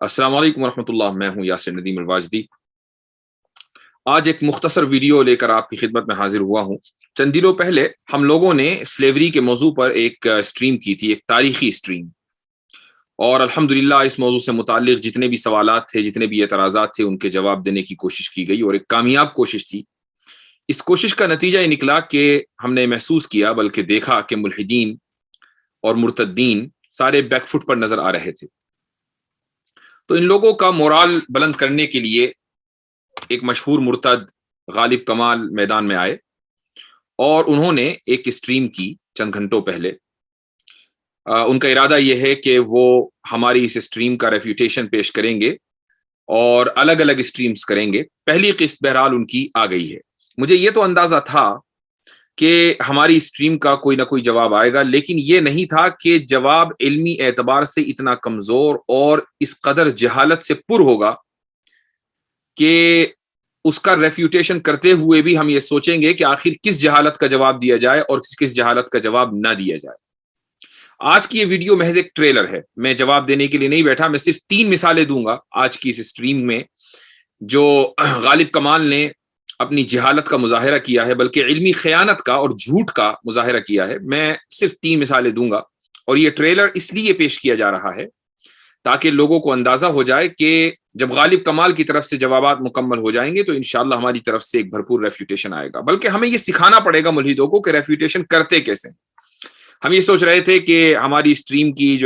अस्सलाम वालेकुम रहमतुल्लाह। मैं हूं यासिर नदीम अलवाजदी। आज एक मुख्तसर वीडियो लेकर आपकी खिदमत में हाजिर हुआ हूं। चंद दिनों पहले हम लोगों ने स्लेवरी के मौजू पर एक स्ट्रीम की थी, एक तारीखी स्ट्रीम, और अल्हम्दुलिल्लाह इस मौजू से मुताल्लिक जितने भी सवालात थे, जितने भी एतराज़ात थे, उनके जवाब देने की कोशिश की गई और एक कामयाब कोशिश थी। इस कोशिश का नतीजा ये निकला कि हमने महसूस किया, बल्कि देखा, कि मुल्हिदीन और मुर्तद्दीन सारे बैकफुट पर नजर आ रहे थे। तो इन लोगों का मोराल बुलंद करने के लिए एक मशहूर मुर्तद गालिब कमाल मैदान में आए और उन्होंने एक स्ट्रीम की चंद घंटों पहले। उनका इरादा यह है कि वो हमारी इस स्ट्रीम का रेफ्यूटेशन पेश करेंगे और अलग अलग स्ट्रीम्स करेंगे। पहली किस्त बहरहाल उनकी आ गई है। मुझे ये तो अंदाजा था कि हमारी स्ट्रीम का कोई ना कोई जवाब आएगा, लेकिन ये नहीं था कि जवाब इल्मी एतबार से इतना कमजोर और इस कदर जहालत से पुर होगा कि उसका रेफ्यूटेशन करते हुए भी हम ये सोचेंगे कि आखिर किस जहालत का जवाब दिया जाए और किस जहालत का जवाब ना दिया जाए। आज की ये वीडियो महज एक ट्रेलर है। मैं जवाब देने के लिए नहीं बैठा। मैं सिर्फ 3 मिसालें दूंगा आज की इस स्ट्रीम में जो गालिब कमाल ने अपनी जहालत का मुजाहिरा किया है, बल्कि इल्मी खयानत का और झूठ का मुजाहिरा किया है। मैं सिर्फ 3 मिसालें दूंगा और ये ट्रेलर इसलिए पेश किया जा रहा है ताकि लोगों को अंदाजा हो जाए कि जब गालिब कमाल की तरफ से जवाबात मुकम्मल हो जाएंगे तो इंशाअल्लाह हमारी तरफ से एक भरपूर रेफ्यूटेशन आएगा। बल्कि हमें ये सिखाना पड़ेगा मुल्हिदों को कि रेफ्यूटेशन करते कैसे। हम ये सोच रहे थे कि हमारी स्ट्रीम की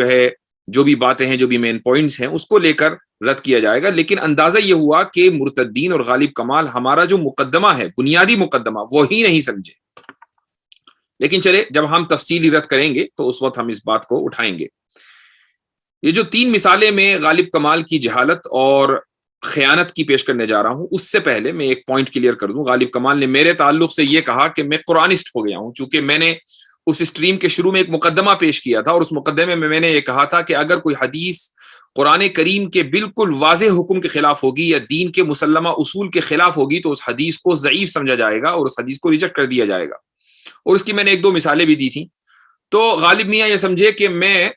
जो भी बातें हैं, जो भी मेन पॉइंट्स हैं, उसको लेकर रद्द किया जाएगा, लेकिन अंदाजा ये हुआ कि मुर्तद्दीन और गालिब कमाल हमारा जो मुकद्दमा है, बुनियादी मुकद्दमा, वो ही नहीं समझे। लेकिन चले, जब हम तफसीली रद्द करेंगे तो उस वक्त हम इस बात को उठाएंगे। ये जो 3 मिसालें में गालिब कमाल की जहालत और खयानत की पेश करने जा रहा हूं, उससे पहले मैं एक पॉइंट क्लियर कर दूं। गालिब कमाल ने मेरे ताल्लुक से यह कहा कि मैं कुरानिस्ट हो गया हूं, चूंकि मैंने उस स्ट्रीम के शुरू में एक मुकद्दमा पेश किया था और उस मुकद्दमे में मैंने ये कहा था कि अगर कोई हदीस कुरान करीम के बिल्कुल वाज़ेह हुक्म के खिलाफ होगी या दीन के मुसल्लमा उसूल के खिलाफ होगी तो उस हदीस को ज़ईफ समझा जाएगा और उस हदीस को रिजेक्ट कर दिया जाएगा। और उसकी मैंने 1-2 मिसालें भी दी थी। तो गालिब मियां ये समझे कि मैं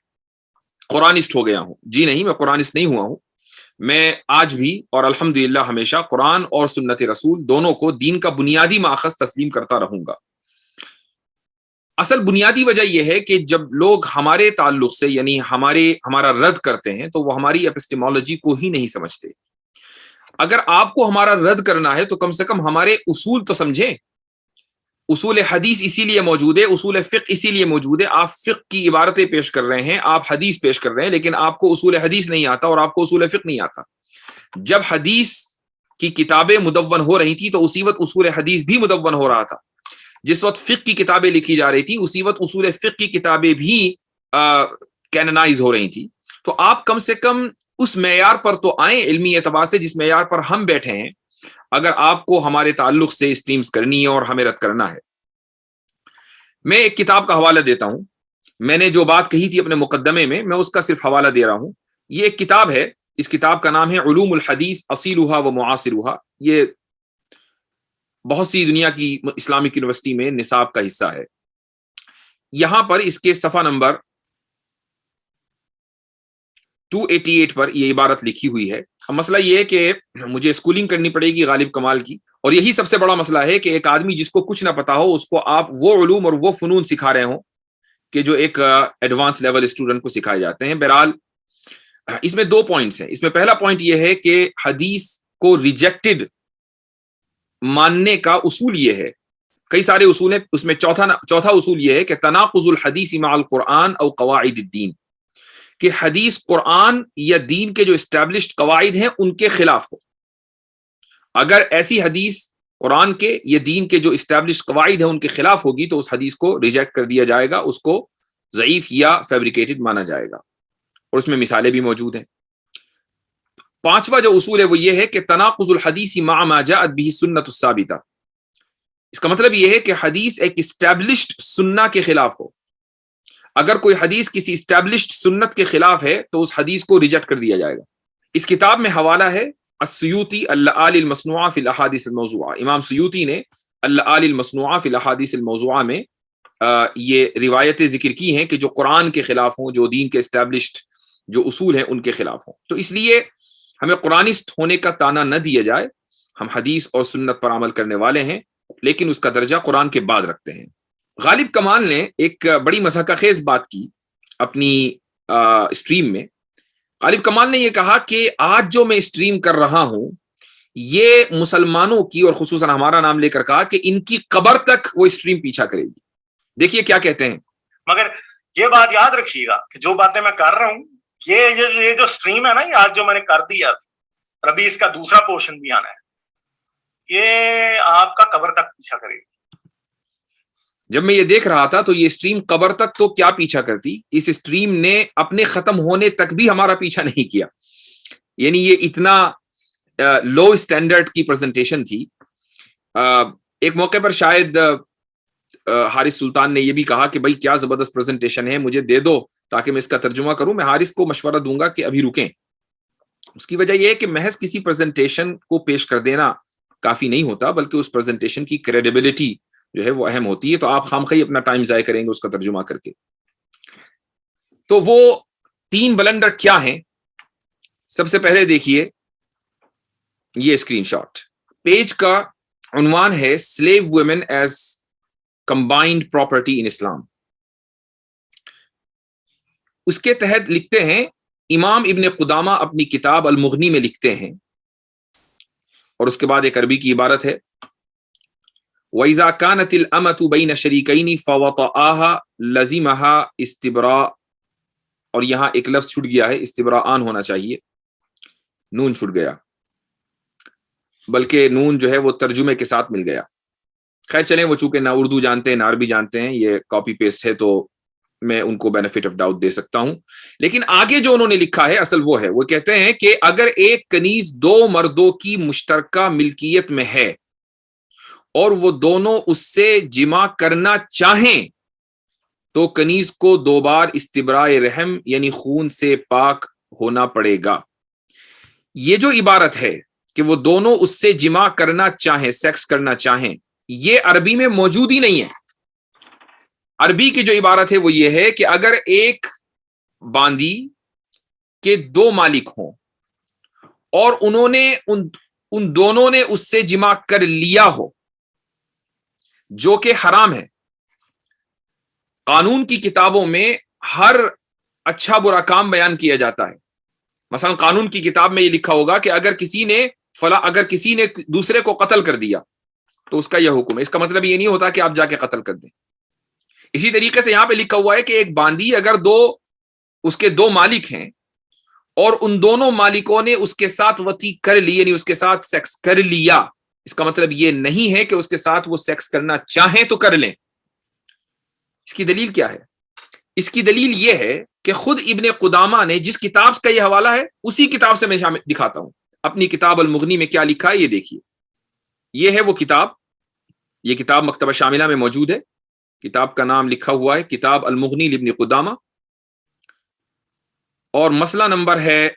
कुरानिस्ट हो गया हूं। जी नहीं, मैं कुरानिस्ट नहीं हुआ हूं। मैं आज भी और अल्हम्दुलिल्लाह हमेशा कुरान और सुन्नत रसूल दोनों को दीन का बुनियादी माखज़ तस्लीम करता रहूंगा। असल बुनियादी वजह यह है कि जब लोग हमारे ताल्लुक से यानी हमारा रद्द करते हैं तो वो हमारी एपिस्टेमोलॉजी को ही नहीं समझते। अगर आपको हमारा रद्द करना है तो कम से कम हमारे उसूल तो समझें। उसूल हदीस इसीलिए मौजूद है, उसूल फ़िक़्ह इसीलिए मौजूद है। आप फ़िक़्ह की इबारतें पेश कर रहे हैं, आप हदीस पेश कर रहे हैं, लेकिन आपको उसूल हदीस नहीं आता और आपको उसूल फ़िक़्ह नहीं आता। जब हदीस की किताबें मुदव्वन हो रही थी तो उसी वक्त उसूल हदीस भी मुदव्वन हो रहा था। जिस वक्त फ़िक़्ह की किताबें लिखी जा रही थी उसी वक्त उसूल फ़िक़्ह की किताबें भी कैनोनाइज हो रही थी। तो आप कम से कम उस मेयार पर तो आए इल्मी एतबार से जिस मेयार पर हम बैठे हैं, अगर आपको हमारे ताल्लुक से स्ट्रीम्स करनी है और हमें रद्द करना है। मैं एक किताब का हवाला देता हूं। मैंने जो बात कही थी अपने मुकद्दमे में, मैं उसका सिर्फ हवाला दे रहा हूं। ये एक किताब है, इस किताब का नाम है उलूमुल हदीस असीलुहा व मुआसिरुहा। ये बहुत सी दुनिया की इस्लामिक यूनिवर्सिटी में निसाब का हिस्सा है। यहां पर इसके सफा नंबर 288 पर यह इबारत लिखी हुई है। अब मसला यह है कि मुझे स्कूलिंग करनी पड़ेगी गालिब कमाल की, और यही सबसे बड़ा मसला है कि एक आदमी जिसको कुछ ना पता हो उसको आप वो उलूम और वो फनून सिखा रहे हो कि जो एक एडवांस लेवल स्टूडेंट को सिखाए जाते हैं। बहरहाल इसमें 2 पॉइंट्स हैं। इसमें पहला पॉइंट यह है कि हदीस को रिजेक्टेड मानने का उसूल यह है, कई सारे उसूल हैं, उसमें चौथा उसूल यह है कि तनाकुजुल हदीस मअल कुरान और कवाइद दीन, कि हदीस कुरान या दीन के जो एस्टैब्लिश्ड कवाइद हैं उनके खिलाफ हो। अगर ऐसी हदीस कुरान के या दीन के जो एस्टैब्लिश्ड कवाइद हैं उनके खिलाफ होगी तो उस हदीस को रिजेक्ट कर दिया जाएगा, उसको ज़ईफ या फैब्रिकेटेड माना जाएगा। और उसमें मिसालें भी मौजूद हैं। 5वां जो उसूल है वो ये है कि तनाकुजुल हदीसी मा मा जाअत बिही सुन्नतुस साबिता। इसका मतलब यह है कि हदीस एक एस्टैब्लिश्ड सुन्ना के खिलाफ हो। अगर कोई हदीस किसी एस्टैब्लिश्ड सुन्नत के खिलाफ है तो उस हदीस को रिजेक्ट कर दिया जाएगा। इस किताब में हवाला है अस्सुयूती अल मसनूआ फिल अहादीस अल मौज़ूआ। इमाम सुयूती ने अल मसनूआ फिल अहादीस अल मौज़ूआ में ये रिवायतें जिक्र की हैं कि जो कुरान के खिलाफ हों, जो दीन के एस्टैब्लिश्ड جو اصول ہیں ان کے خلاف ہوں. تو اس لیے ہمیں قرآنسٹ ہونے کا تانا نہ دیا جائے. ہم حدیث اور سنت پر عمل کرنے والے ہیں لیکن اس کا درجہ قرآن کے بعد رکھتے ہیں. غالب کمال نے ایک بڑی مضحکہ خیز بات کی اپنی اسٹریم میں. غالب کمال نے یہ کہا کہ آج جو میں اسٹریم کر رہا ہوں یہ مسلمانوں کی اور خصوصاً ہمارا نام لے کر کہا کہ ان کی قبر تک وہ اسٹریم پیچھا کرے گی. دیکھیے کیا کہتے ہیں. مگر یہ بات یاد رکھیے گا کہ جو باتیں میں کر رہا ہوں یہ جو اسٹریم ہے نا، یہ آج جو میں نے کر دیا، ابھی اس کا دوسرا پورشن بھی آنا ہے، یہ آپ کا قبر تک پیچھا کرے گی. جب میں یہ دیکھ رہا تھا تو یہ اسٹریم قبر تک تو کیا پیچھا کرتی، اس اسٹریم نے اپنے ختم ہونے تک بھی ہمارا پیچھا نہیں کیا. یعنی یہ اتنا لو اسٹینڈرڈ کی پریزنٹیشن تھی. ایک موقع پر شاید حارث سلطان نے یہ بھی کہا کہ بھائی کیا زبردست پریزنٹیشن ہے، مجھے دے دو تاکہ میں اس کا ترجمہ کروں. میں حارث کو مشورہ دوں گا کہ ابھی رکیں. اس کی وجہ یہ ہے کہ محض کسی پریزنٹیشن کو پیش کر دینا کافی نہیں ہوتا، بلکہ اس پریزنٹیشن کی کریڈیبلٹی جو ہے وہ اہم ہوتی ہے. تو آپ خامخواہ اپنا ٹائم ضائع کریں گے اس کا ترجمہ کر کے. تو وہ 3 بلنڈر کیا ہیں؟ سب سے پہلے دیکھیے یہ اسکرین شاٹ. پیج کا عنوان ہے slave women as combined property in Islam. اس کے تحت لکھتے ہیں، امام ابن قدامہ اپنی کتاب المغنی میں لکھتے ہیں، اور اس کے بعد ایک عربی کی عبارت ہے، وَإِذَا كَانَتِ الْأَمَةُ بَيْنَ شَرِيكَيْنِ فَوَطَئَاهَا لَزِمَهَا اسْتِبْرَاء. اور یہاں ایک لفظ چھوٹ گیا ہے، استبراءان ہونا چاہیے، نون چھوٹ گیا، بلکہ نون جو ہے وہ ترجمے کے ساتھ مل گیا. خیر چلیں، وہ چونکہ نہ اردو جانتے ہیں نہ عربی جانتے ہیں، یہ کاپی پیسٹ ہے تو میں ان کو بینیفٹ آف ڈاؤٹ دے سکتا ہوں. لیکن آگے جو انہوں نے لکھا ہے اصل وہ ہے، وہ کہتے ہیں کہ اگر ایک کنیز 2 مردوں کی مشترکہ ملکیت میں ہے اور وہ دونوں اس سے جمع کرنا چاہیں تو کنیز کو 2 بار استبراء رحم یعنی خون سے پاک ہونا پڑے گا. یہ جو عبارت ہے کہ وہ دونوں اس سے جمع کرنا چاہیں، سیکس کرنا چاہیں، یہ عربی میں موجود ہی نہیں ہے. عربی کی جو عبارت ہے وہ یہ ہے کہ اگر ایک باندی کے 2 مالک ہوں اور انہوں نے ان دونوں نے اس سے جمع کر لیا ہو، جو کہ حرام ہے. قانون کی کتابوں میں ہر اچھا برا کام بیان کیا جاتا ہے. مثلا قانون کی کتاب میں یہ لکھا ہوگا کہ اگر کسی نے دوسرے کو قتل کر دیا تو اس کا یہ حکم ہے. اس کا مطلب یہ نہیں ہوتا کہ آپ جا کے قتل کر دیں. اسی طریقے سے یہاں پہ لکھا ہوا ہے کہ ایک باندی اگر اس کے 2 مالک ہیں اور ان دونوں مالکوں نے اس کے ساتھ وطی کر لی، یعنی اس کے ساتھ سیکس کر لیا، اس کا مطلب یہ نہیں ہے کہ اس کے ساتھ وہ سیکس کرنا چاہیں تو کر لیں. اس کی دلیل کیا ہے؟ اس کی دلیل یہ ہے کہ خود ابن قدامہ نے جس کتاب کا یہ حوالہ ہے اسی کتاب سے میں دکھاتا ہوں. اپنی کتاب المغنی میں کیا لکھا ہے یہ دیکھیے. یہ ہے وہ کتاب، یہ کتاب مکتبہ شاملہ میں موجود ہے. کتاب کا نام لکھا ہوا ہے کتاب المغنی لابن قدامہ، اور مسئلہ نمبر ہے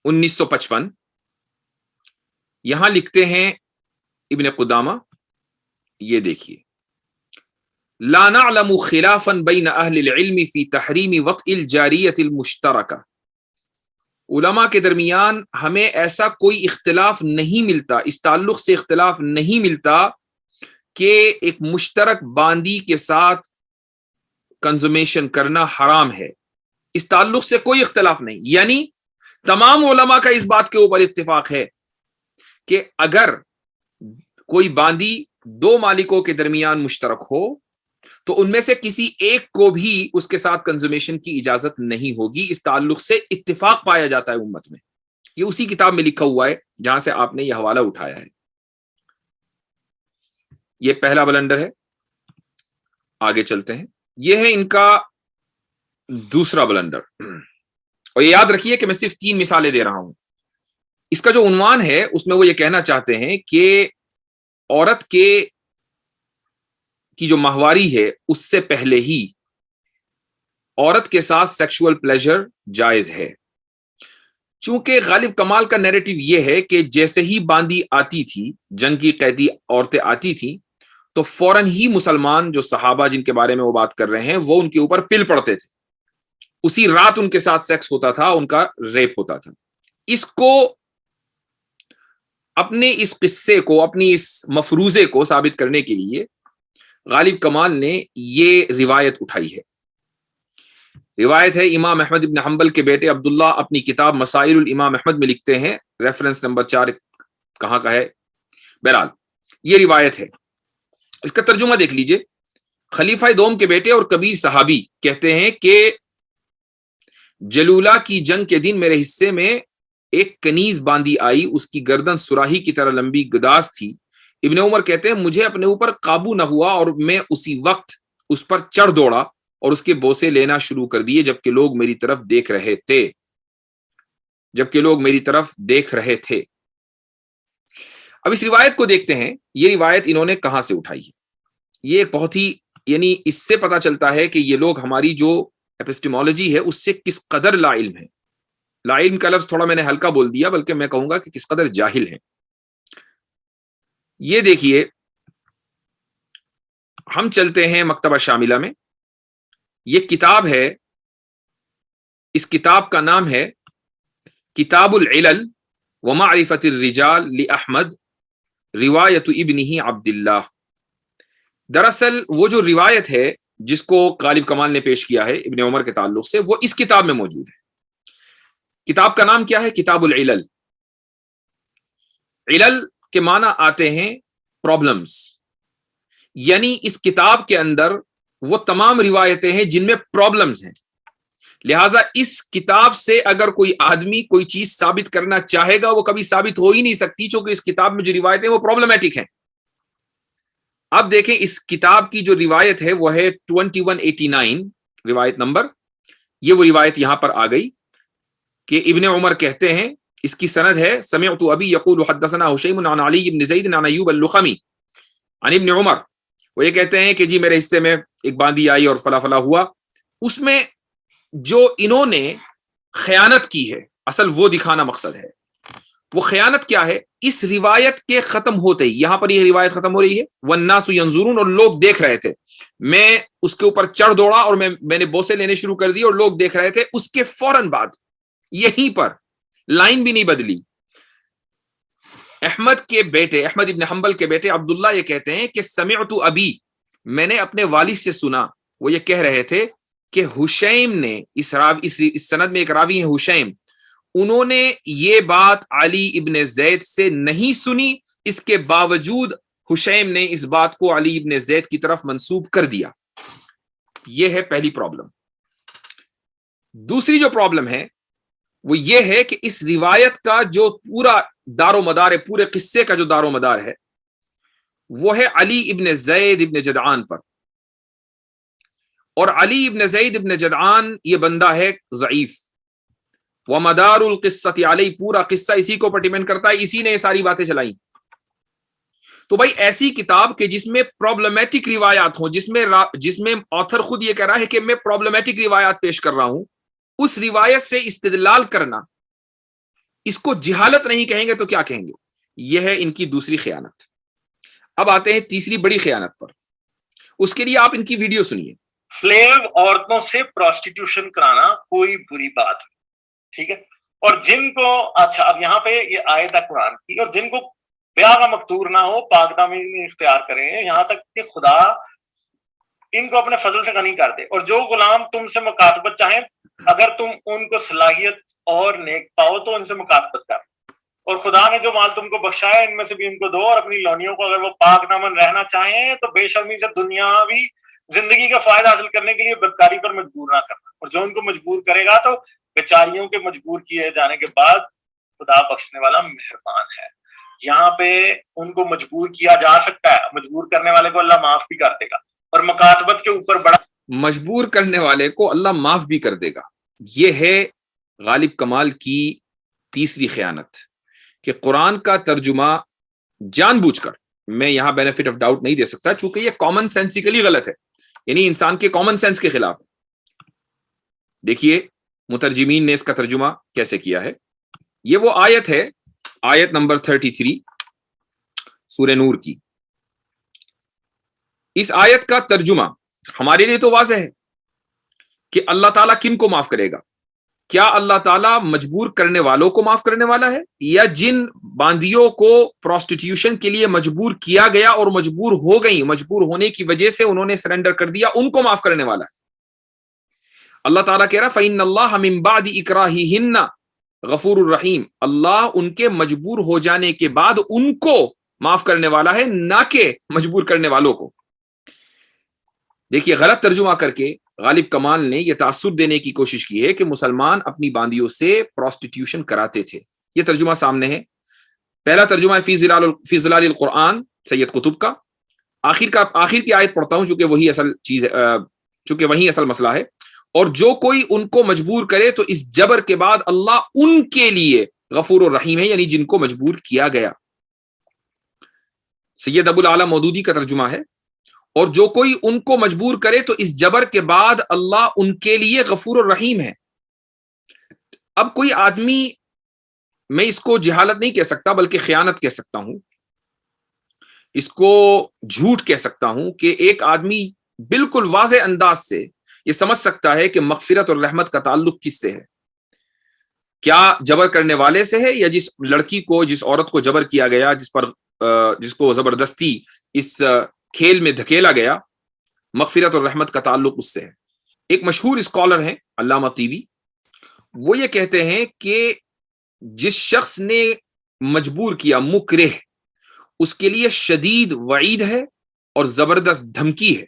1955. یہاں لکھتے ہیں ابن قدامہ، یہ دیکھیے، لا نعلم خلافا بین اہل العلم فی تحریم وطء الجاریۃ المشترکہ. علماء کے درمیان ہمیں ایسا کوئی اختلاف نہیں ملتا، اس تعلق سے اختلاف نہیں ملتا کہ ایک مشترک باندی کے ساتھ کنزومیشن کرنا حرام ہے. اس تعلق سے کوئی اختلاف نہیں. یعنی تمام علماء کا اس بات کے اوپر اتفاق ہے کہ اگر کوئی باندی 2 مالکوں کے درمیان مشترک ہو تو ان میں سے کسی ایک کو بھی اس کے ساتھ کنزومیشن کی اجازت نہیں ہوگی. اس تعلق سے اتفاق پایا جاتا ہے امت میں. یہ اسی کتاب میں لکھا ہوا ہے جہاں سے آپ نے یہ حوالہ اٹھایا ہے. یہ پہلا بلنڈر ہے. آگے چلتے ہیں. یہ ہے ان کا دوسرا بلنڈر. اور یہ یاد رکھیے کہ میں صرف 3 مثالیں دے رہا ہوں. اس کا جو عنوان ہے اس میں وہ یہ کہنا چاہتے ہیں کہ عورت کی جو ماہواری ہے اس سے پہلے ہی عورت کے ساتھ سیکشول پلیجر جائز ہے. چونکہ غالب کمال کا نیریٹو یہ ہے کہ جیسے ہی باندی آتی تھی، جنگ کی قیدی عورتیں آتی تھیں، تو فوراً ہی مسلمان جو صحابہ جن کے بارے میں وہ بات کر رہے ہیں وہ ان کے اوپر پل پڑتے تھے. उसी रात उनके साथ सेक्स होता था, उनका रेप होता था। इसको अपने इस किस्से को, अपनी इस मफरूजे को साबित करने के लिए गालिब कमाल ने ये रिवायत उठाई है। रिवायत है इमाम अहमद इब्न हंबल के बेटे अब्दुल्लाह अपनी किताब मसाइल इमाम अहमद में लिखते हैं, रेफरेंस नंबर 4 कहां का है, बहरहाल ये रिवायत है। इसका तर्जुमा देख लीजिए। खलीफा दोम के बेटे और कबीर सहाबी कहते हैं कि जलूला की जंग के दिन मेरे हिस्से में एक कनीज बांधी आई, उसकी गर्दन सुराही की तरह लंबी गदास थी। इब्ने उमर कहते हैं मुझे अपने ऊपर काबू न हुआ और मैं उसी वक्त उस पर चढ़ दौड़ा और उसके बोसे लेना शुरू कर दिए जबकि लोग मेरी तरफ देख रहे थे। अब इस रिवायत को देखते हैं, ये रिवायत इन्होंने कहां से उठाई है। ये एक बहुत ही, यानी इससे पता चलता है कि ये लोग हमारी जो एपिस्टेमोलॉजी है उससे किस कदर लाइल्म है। लाइल्म का लफ्ज थोड़ा मैंने हल्का बोल दिया, बल्कि मैं कहूंगा कि किस कदर जाहिल है। ये देखिए, हम चलते हैं मकतबा शामिला में। ये किताब है, इस किताब का नाम है किताबुल इलल व मारिफतिर रिजाल लि अहमद रिवायत इब्निही अब्दुल्लाह। दरअसल वो जो रिवायत है जिसको गालिब कमाल ने पेश किया है इब्ने उमर के ताल्लुक से, वो इस किताब में मौजूद है। किताब का नाम क्या है? किताबुल इलल। इलल के माना आते हैं प्रॉब्लम्स, यानी इस किताब के अंदर वो तमाम रिवायतें हैं जिनमें प्रॉब्लम्स हैं। लिहाजा इस किताब से अगर कोई आदमी कोई चीज साबित करना चाहेगा वो कभी साबित हो ही नहीं सकती, क्योंकि इस किताब में जो रिवायतें वो प्रॉब्लमेटिक हैं। अब देखें, इस किताब की जो रिवायत है वो है 2189 रिवायत नंबर। ये वो रिवायत यहां पर आ गई कि इब्ने उमर कहते हैं, इसकी सनद है समिअतु अबी यक़ूलु हद्दसना हुशैम अन अली इब्न ज़ैद अन अय्यूब अल-लुख़मी अन इब्न उमर। वो ये कहते हैं कि जी मेरे हिस्से में एक बांदी आई और फला फला हुआ। उसमें जो इन्होंने खयानत की है, असल वो दिखाना मकसद है। वो खयानत क्या है? इस रिवायत के खत्म होते ही, यहां पर यह रिवायत खत्म हो रही है, वन्नासु यंजुरून, और लोग देख रहे थे। मैं उसके ऊपर चढ़ दौड़ा और मैंने बोसे लेने शुरू कर दिए और लोग देख रहे थे। उसके फौरन बाद यहीं पर लाइन भी नहीं बदली, अहमद के बेटे, अहमद इब्न हंबल के बेटे अब्दुल्ला ये कहते हैं कि समिअतु अबी, मैंने अपने वालिद से सुना। वो ये कह रहे थे कि हुशैम ने, इस सनद में एक रावी है हुशैम, उन्होंने ये बात अली इब्न ज़ैद से नहीं सुनी, इसके बावजूद हुशैम ने इस बात को अली इब्न ज़ैद की तरफ मंसूब कर दिया। यह है पहली प्रॉब्लम। दूसरी जो प्रॉब्लम है वो ये है कि इस रिवायत का जो पूरा दारो मदार है, पूरे किस्से का जो दारो मदार है, वो है अली इब्न ज़ैद इब्न जदआन पर। और अली इब्न ज़ैद इब्न जदआन ये बंदा है ज़ईफ। व मदारुल क़िस्सति अलैहि, पूरा किस्सा इसी को पर डिपेंड करता है, इसी ने ये सारी बातें चलाई। तो भाई ऐसी किताब के जिसमें प्रॉब्लमेटिक रिवायात हो, जिसमें ऑथर खुद ये कह रहा है कि मैं प्रॉब्लमेटिक रिवायात पेश कर रहा हूं, उस रिवायत से इस्तिदलाल करना, इसको जिहालत नहीं कहेंगे तो क्या कहेंगे? यह है इनकी दूसरी खयानत। अब आते हैं तीसरी बड़ी खयानत पर। उसके लिए आप इनकी वीडियो सुनिए। स्लेव औरतों से प्रोस्टिट्यूशन कराना कोई बुरी बात है, ठीक है। और जिनको, अच्छा अब यहाँ पे ये आयत है कुरान की, और जिनको ब्याह का मकतूर ना हो पाकदामी इख्तियार करें, यहाँ तक कि खुदा इनको अपने फजल से गनी कर दे। और जो गुलाम तुमसे मुकातबत चाहें, अगर तुम उनको सलाहियत और नेक पाओ तो उनसे मुकातबत कर। और खुदा ने जो माल तुमको बख्शा है इनमें से भी इनको दो। और अपनी लौनियों को अगर वो पाक दामन रहना चाहें तो बेशर्मी से दुनियावी जिंदगी का फायदा हासिल करने के लिए बदकारी पर मजबूर ना करना। और जो उनको मजबूर करेगा तो बेचारियों के मजबूर किए जाने के बाद खुदा बख्शने वाला मेहरबान है। यहाँ पे उनको मजबूर किया जा सकता है, मजबूर करने वाले को अल्लाह माफ भी कर देगा। और मुकातबत के ऊपर बड़ा, मजबूर करने वाले को अल्लाह माफ भी कर देगा। यह है गालिब कमाल की तीसरी खयानत कि कुरान का तर्जुमा जानबूझकर, मैं यहां बेनिफिट ऑफ डाउट नहीं दे सकता चूंकि यह कॉमन सेंसिकली गलत है, यानी इंसान के कॉमन सेंस के खिलाफ है। देखिए मुतरजिमीन ने इसका तर्जुमा कैसे किया है। ये वो आयत है, आयत नंबर 33 सूरह नूर की। इस आयत का तर्जुमा हमारे लिए तो वाज़ेह है کہ اللہ تعالیٰ کن کو معاف کرے گا؟ کیا اللہ تعالیٰ مجبور کرنے والوں کو معاف کرنے والا ہے، یا جن باندیوں کو پروسٹیٹیوشن کے لیے مجبور کیا گیا اور مجبور ہو گئی، مجبور ہونے کی وجہ سے انہوں نے سرنڈر کر دیا، ان کو معاف کرنے والا ہے؟ اللہ تعالیٰ کہہ رہا فَإِنَّ اللَّهَ مِن بَعْدِ إِكْرَاهِهِنَّ غفور الرحیم، اللہ ان کے مجبور ہو جانے کے بعد ان کو معاف کرنے والا ہے، نہ کہ مجبور کرنے والوں کو۔ دیکھیے، غلط ترجمہ کر کے غالب کمال نے یہ تاثر دینے کی کوشش کی ہے کہ مسلمان اپنی باندیوں سے پروسٹیٹیوشن کراتے تھے۔ یہ ترجمہ سامنے ہے، پہلا ترجمہ ہے فی ظلال القرآن سید قطب کا۔ آخر کی آیت پڑھتا ہوں چونکہ وہی اصل چیز ہے، چونکہ وہی اصل مسئلہ ہے۔ اور جو کوئی ان کو مجبور کرے تو اس جبر کے بعد اللہ ان کے لیے غفور الرحیم ہے، یعنی جن کو مجبور کیا گیا۔ سید ابو الاعلی مودودی کا ترجمہ ہے، اور جو کوئی ان کو مجبور کرے تو اس جبر کے بعد اللہ ان کے لیے غفور الرحیم ہے۔ اب کوئی آدمی، میں اس کو جہالت نہیں کہہ سکتا بلکہ خیانت کہہ سکتا ہوں، اس کو جھوٹ کہہ سکتا ہوں، کہ ایک آدمی بالکل واضح انداز سے یہ سمجھ سکتا ہے کہ مغفرت اور رحمت کا تعلق کس سے ہے، کیا جبر کرنے والے سے ہے، یا جس لڑکی کو، جس عورت کو جبر کیا گیا، جس کو زبردستی اس کھیل میں دھکیلا گیا، مغفرت اور رحمت کا تعلق اس سے ہے۔ ایک مشہور اسکالر ہیں علامہ طیبی، وہ یہ کہتے ہیں کہ جس شخص نے مجبور کیا، مکرہ، اس کے لیے شدید وعید ہے اور زبردست دھمکی ہے۔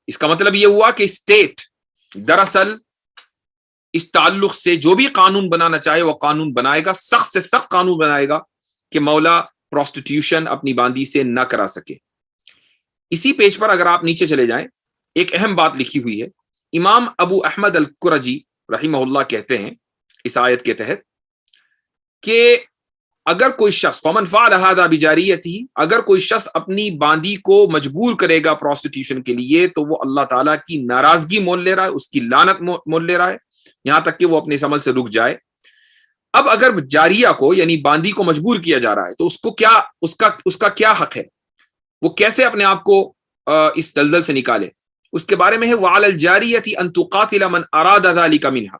اس کا مطلب یہ ہوا کہ اسٹیٹ دراصل اس تعلق سے جو بھی قانون بنانا چاہے وہ قانون بنائے گا، سخت سے سخت قانون بنائے گا کہ مولا پروسٹیٹیوشن اپنی باندی سے نہ کرا سکے۔ اسی پیج پر اگر آپ نیچے چلے جائیں، ایک اہم بات لکھی ہوئی ہے۔ امام ابو احمد القرجی رحمہ اللہ کہتے ہیں اس آیت کے تحت کہ اگر کوئی شخص فمن فعل هذا بجاریتہ، اگر کوئی شخص اپنی باندی کو مجبور کرے گا پروسٹیٹیوشن کے لیے تو وہ اللہ تعالیٰ کی ناراضگی مول لے رہا ہے، اس کی لعنت مول لے رہا ہے، یہاں تک کہ وہ اپنے اس عمل سے رک جائے۔ اب اگر جاریہ کو یعنی باندی کو مجبور کیا جا رہا ہے تو اس کو کیا، اس کا کیا حق ہے، وہ کیسے اپنے آپ کو اس دلدل سے نکالے؟ اس کے بارے میں ہے وعلی الجاریۃ ان تقاتل من اراد ذلک منها،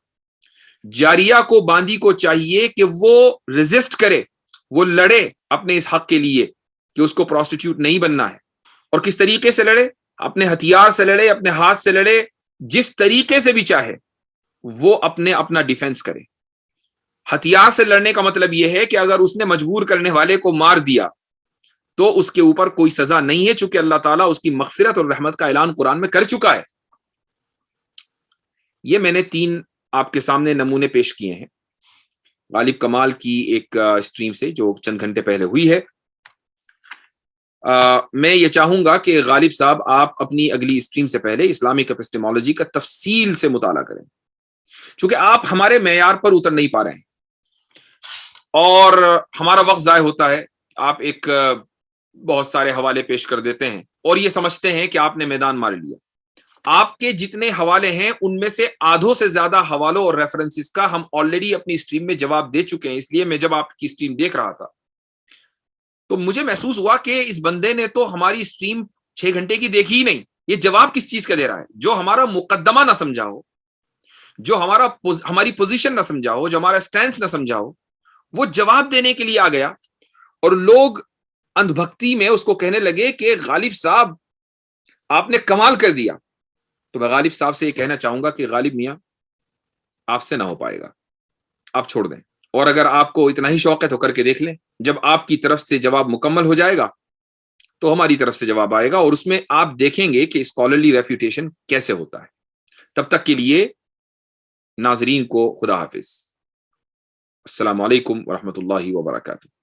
جاریہ کو، باندی کو چاہیے کہ وہ ریزسٹ کرے، وہ لڑے اپنے اس حق کے لیے کہ اس کو پروسٹیٹیوٹ نہیں بننا ہے۔ اور کس طریقے سے لڑے؟ اپنے ہتھیار سے لڑے، اپنے ہاتھ سے لڑے، جس طریقے سے بھی چاہے وہ اپنا ڈیفenس کرے۔ ہتھیار سے لڑنے کا مطلب یہ ہے کہ اگر اس نے مجبور کرنے والے کو مار دیا تو اس کے اوپر کوئی سزا نہیں ہے، چونکہ اللہ تعالیٰ اس کی مغفرت اور رحمت کا اعلان قرآن میں کر چکا ہے۔ یہ میں نے 3 آپ کے سامنے نمونے پیش کیے ہیں غالب کمال کی ایک اسٹریم سے جو چند گھنٹے پہلے ہوئی ہے۔ میں یہ چاہوں گا کہ غالب صاحب آپ اپنی اگلی اسٹریم سے پہلے اسلامک اپسٹمولوجی کا تفصیل سے مطالعہ کریں، چونکہ آپ ہمارے معیار پر اتر نہیں پا رہے ہیں اور ہمارا وقت ضائع ہوتا ہے۔ آپ ایک بہت سارے حوالے پیش کر دیتے ہیں اور یہ سمجھتے ہیں کہ آپ نے میدان مار لیا۔ آپ کے جتنے حوالے ہیں ان میں سے آدھوں سے زیادہ حوالوں اور ریفرنسز کا ہم آلریڈی اپنی اسٹریم میں جواب دے چکے ہیں۔ اس لیے میں جب آپ کی اسٹریم دیکھ رہا تھا تو مجھے محسوس ہوا کہ اس بندے نے تو ہماری اسٹریم 6 گھنٹے کی دیکھی ہی نہیں، یہ جواب کس چیز کا دے رہا ہے؟ جو ہمارا مقدمہ نہ سمجھا ہو، جو ہماری پوزیشن نہ سمجھا ہو، جو ہمارا سٹینس نہ سمجھا ہو، وہ جواب دینے کے لیے آ گیا اور لوگ اندھ بھکتی میں اس کو کہنے لگے کہ غالب صاحب آپ نے کمال کر دیا۔ تو میں غالب صاحب سے یہ کہنا چاہوں گا کہ غالب میاں آپ سے نہ ہو پائے گا، آپ چھوڑ دیں، اور اگر آپ کو اتنا ہی شوق ہے تو کر کے دیکھ لیں۔ جب آپ کی طرف سے جواب مکمل ہو جائے گا تو ہماری طرف سے جواب آئے گا اور اس میں آپ دیکھیں گے کہ اسکالرلی ریفیوٹیشن کیسے ہوتا ہے۔ تب تک کے لیے ناظرین کو خدا حافظ، السلام علیکم ورحمۃ اللہ وبرکاتہ۔